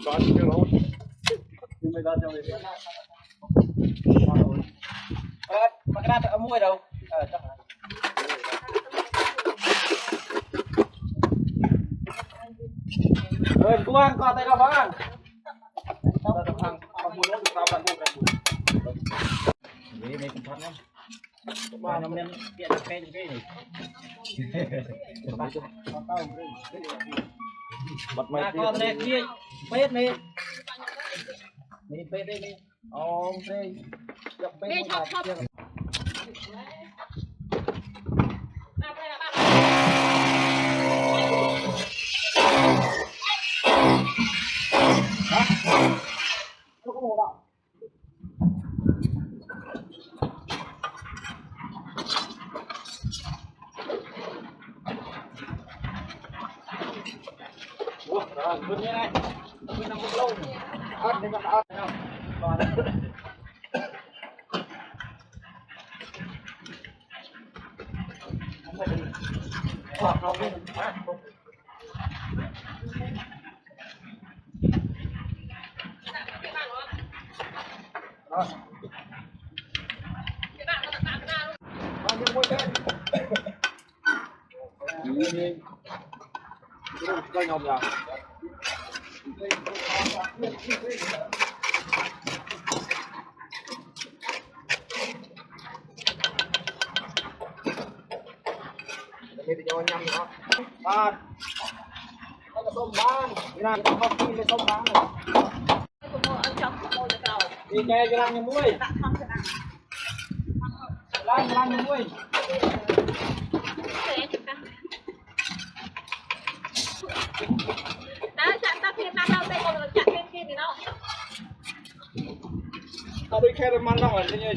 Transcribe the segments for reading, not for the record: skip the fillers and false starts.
Có chưa đâu. Nhưng bây giờ cho mình mà cái nào ở mua đâu? Rồi, buang có tay đâu buang. Tao tập hàng mua nó tao làm mua cái. Đây cũng thoát lắm. Ba năm nhân kiện cái này. Bật máy con này kia, phết này. Này phết đây này. Ôm đây. Dập phết một cái kia. Nó có màu đỏ. Ủa, rồi, vứt như này. Vứt nằm vứt lâu. Ớt đến gặp ớt nào. Còn không phải đi. Không đi. Đó. Bao nhiêu môi trên. Nhìn. Cái ngọc rồi. Đây thì cho nhâm nữa. Đây là tôm bán. Cái này nó không tin là tôm bán này. Đi chơi cho lăng muối. Lăng muối. Tao đi khe măng đâu rồi như vậy.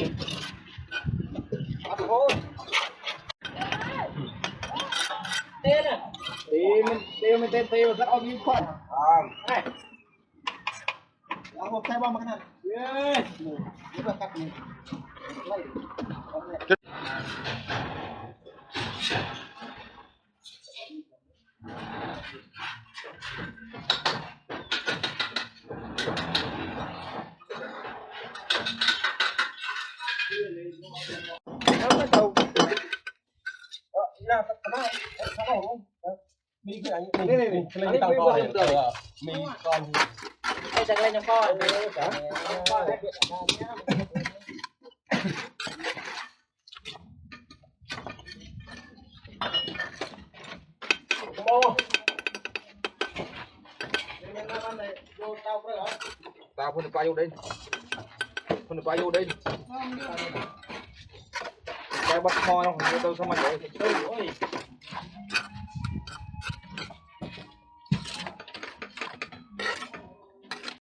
Bắt thôi. Tên à? Tên tên rất ôm như phận. Này. Hộp xe bom cái này. Yes. Rất là cắt này. Mì cái này này lên tàu to mì con đây chẳng lên cho con tao không được bao nhiêu đây không được bao nhiêu đây cái bắt kho không tôi sao mà vậy